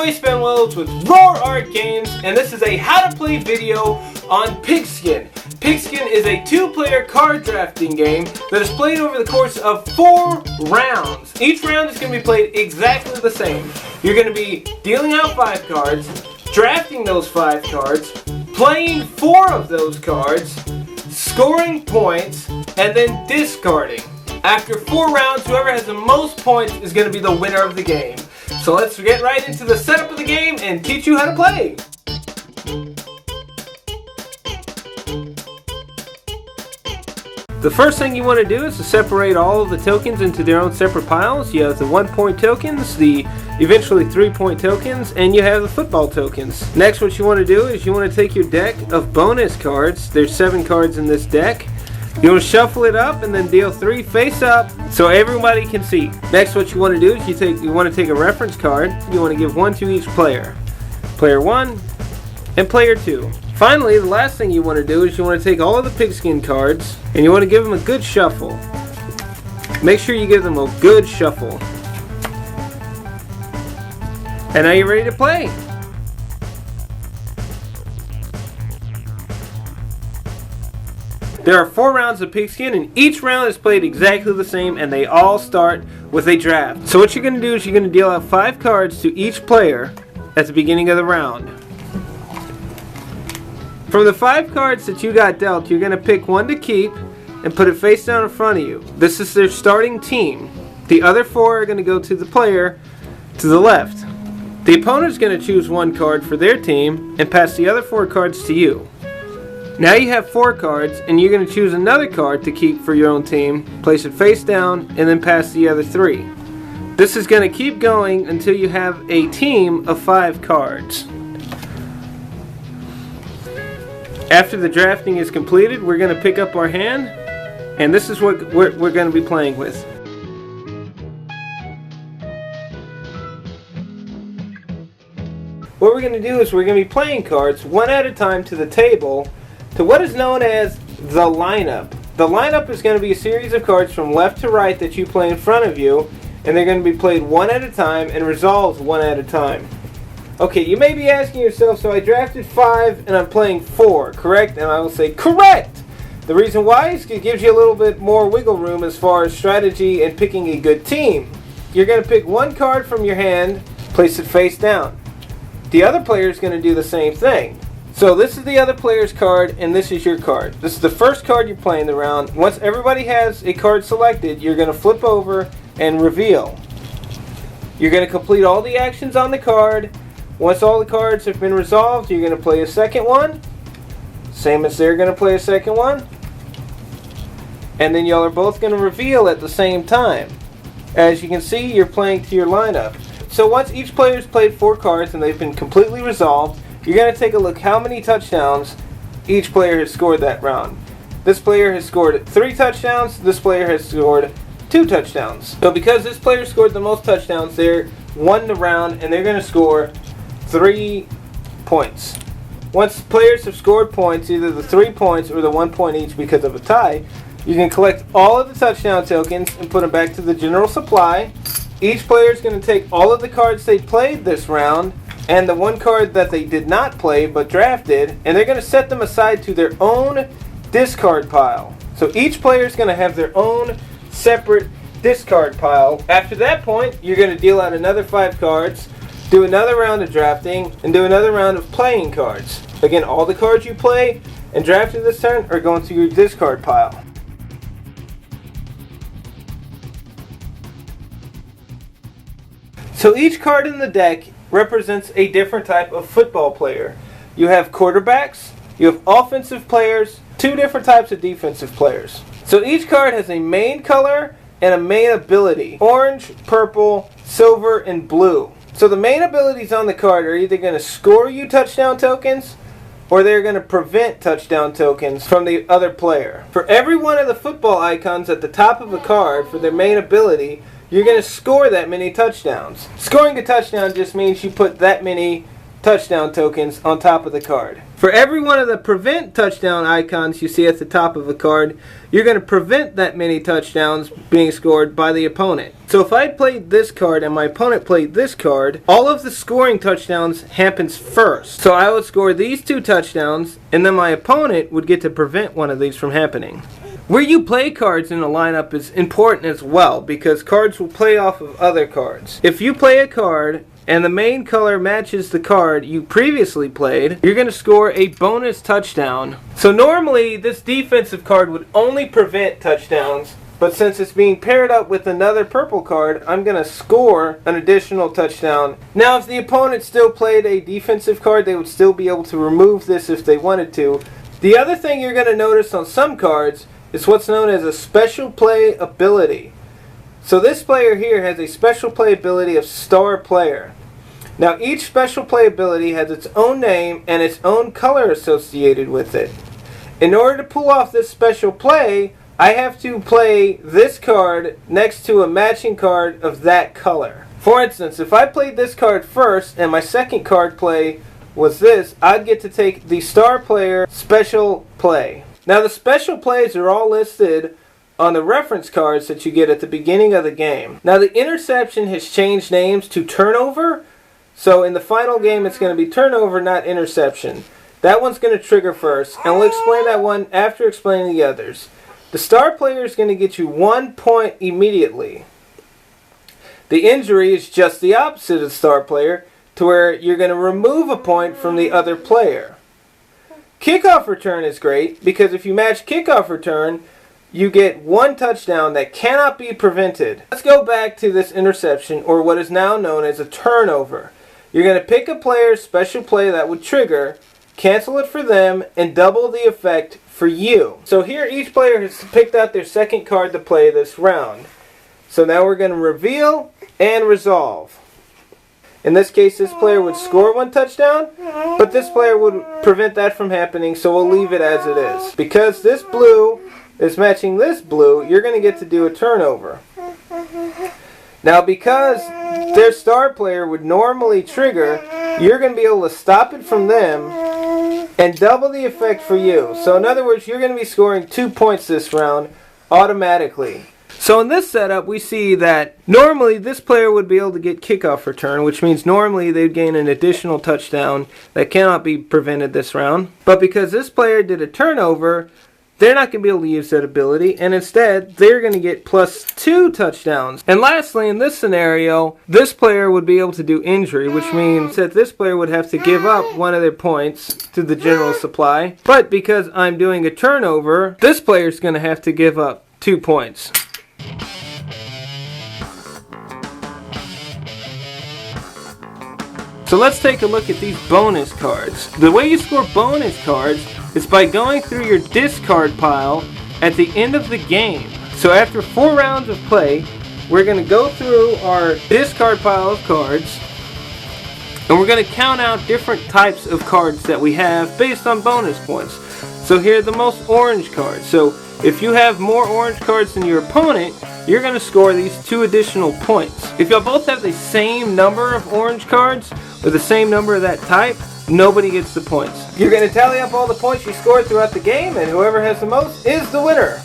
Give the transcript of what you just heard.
Royce Banuelos with Roar Art Games, and this is a how to play video on Pigskin. Pigskin is a 2-player card drafting game that is played over the course of 4 rounds. Each round is going to be played exactly the same. You're going to be dealing out 5 cards, drafting those 5 cards, playing 4 of those cards, scoring points, and then discarding. After 4 rounds, whoever has the most points is going to be the winner of the game. So let's get right into the setup of the game and teach you how to play. The first thing you want to do is to separate all of the tokens into their own separate piles. You have the 1-point tokens, the eventually 3-point tokens, and you have the football tokens. Next, what you want to do is you want to take your deck of bonus cards. There's 7 cards in this deck. You want to shuffle it up and then deal 3 face up so everybody can see. Next, what you want to do is you want to take a reference card. You want to give 1 to each player. Player 1 and player 2. Finally, the last thing you want to do is you want to take all of the Pigskin cards and you want to give them a good shuffle. Make sure you give them a good shuffle. And now you're ready to play. There are 4 rounds of Pigskin, and each round is played exactly the same, and they all start with a draft. So what you're going to do is you're going to deal out 5 cards to each player at the beginning of the round. From the 5 cards that you got dealt, you're going to pick 1 to keep and put it face down in front of you. This is their starting team. The other 4 are going to go to the player to the left. The opponent is going to choose 1 card for their team and pass the other 4 cards to you. Now you have 4 cards, and you're going to choose another card to keep for your own team, place it face down, and then pass the other 3. This is going to keep going until you have a team of 5 cards. After the drafting is completed, we're going to pick up our hand, and this is what we're going to be playing with. What we're going to do is we're going to be playing cards one at a time to the table, to what is known as the lineup. The lineup is going to be a series of cards from left to right that you play in front of you, and they're going to be played one at a time and resolved one at a time. Okay, you may be asking yourself, so I drafted 5 and I'm playing 4, correct? And I will say, correct! The reason why is it gives you a little bit more wiggle room as far as strategy and picking a good team. You're going to pick 1 card from your hand, place it face down. The other player is going to do the same thing. So this is the other player's card, and this is your card. This is the first card you're playing the round. Once everybody has a card selected, you're going to flip over and reveal. You're going to complete all the actions on the card. Once all the cards have been resolved, you're going to play a second one. Same as they're going to play a second one. And then y'all are both going to reveal at the same time. As you can see, you're playing to your lineup. So once each player has played 4 cards and they've been completely resolved, you're going to take a look how many touchdowns each player has scored that round. This player has scored 3 touchdowns. This player has scored 2 touchdowns. So because this player scored the most touchdowns, they're won the round and they're going to score 3 points. Once players have scored points, either the 3 points or the 1 point each because of a tie, you can collect all of the touchdown tokens and put them back to the general supply. Each player is going to take all of the cards they played this round and the 1 card that they did not play but drafted, and they're going to set them aside to their own discard pile. So each player is going to have their own separate discard pile. After that point, you're going to deal out another 5 cards, do another round of drafting, and do another round of playing cards. Again, all the cards you play and drafted this turn are going to your discard pile. So each card in the deck represents a different type of football player. You have quarterbacks, you have offensive players, 2 different types of defensive players. So each card has a main color and a main ability. Orange, purple, silver, and blue. So the main abilities on the card are either going to score you touchdown tokens or they're going to prevent touchdown tokens from the other player. For every one of the football icons at the top of a card for their main ability, you're going to score that many touchdowns. Scoring a touchdown just means you put that many touchdown tokens on top of the card. For every one of the prevent touchdown icons you see at the top of a card, you're going to prevent that many touchdowns being scored by the opponent. So if I played this card and my opponent played this card, all of the scoring touchdowns happens first. So I would score these 2 touchdowns, and then my opponent would get to prevent one of these from happening. Where you play cards in a lineup is important as well, because cards will play off of other cards. If you play a card and the main color matches the card you previously played, you're going to score a bonus touchdown. So normally this defensive card would only prevent touchdowns, but since it's being paired up with another purple card, I'm going to score an additional touchdown. Now if the opponent still played a defensive card, they would still be able to remove this if they wanted to. The other thing you're going to notice on some cards is what's known as a special play ability. So this player here has a special play ability of star player. Now each special play ability has its own name and its own color associated with it. In order to pull off this special play, I have to play this card next to a matching card of that color. For instance, if I played this card first and my second card play was this, I'd get to take the star player special play. Now the special plays are all listed on the reference cards that you get at the beginning of the game. Now the interception has changed names to turnover, so in the final game it's going to be turnover, not interception. That one's going to trigger first, and we'll explain that one after explaining the others. The star player is going to get you 1 point immediately. The injury is just the opposite of the star player, to where you're going to remove a point from the other player. Kickoff return is great, because if you match kickoff return, you get 1 touchdown that cannot be prevented. Let's go back to this interception, or what is now known as a turnover. You're going to pick a player's special play that would trigger, cancel it for them, and double the effect for you. So here each player has picked out their second card to play this round. So now we're going to reveal and resolve. In this case, this player would score 1 touchdown, but this player would prevent that from happening, so we'll leave it as it is. Because this blue is matching this blue, you're going to get to do a turnover. Now because their star player would normally trigger, you're going to be able to stop it from them and double the effect for you. So in other words, you're going to be scoring 2 points this round automatically. So in this setup, we see that normally this player would be able to get kickoff return, which means normally they'd gain an additional touchdown that cannot be prevented this round. But because this player did a turnover, they're not going to be able to use that ability, and instead they're going to get +2 touchdowns. And lastly, in this scenario, this player would be able to do injury, which means that this player would have to give up 1 of their points to the general supply. But because I'm doing a turnover, this player is going to have to give up 2 points. So let's take a look at these bonus cards. The way you score bonus cards is by going through your discard pile at the end of the game. So after 4 rounds of play, we're going to go through our discard pile of cards, and we're going to count out different types of cards that we have based on bonus points. So here are the most orange cards. So if you have more orange cards than your opponent, you're going to score these 2 additional points. If y'all both have the same number of orange cards, or the same number of that type, nobody gets the points. You're going to tally up all the points you scored throughout the game, and whoever has the most is the winner.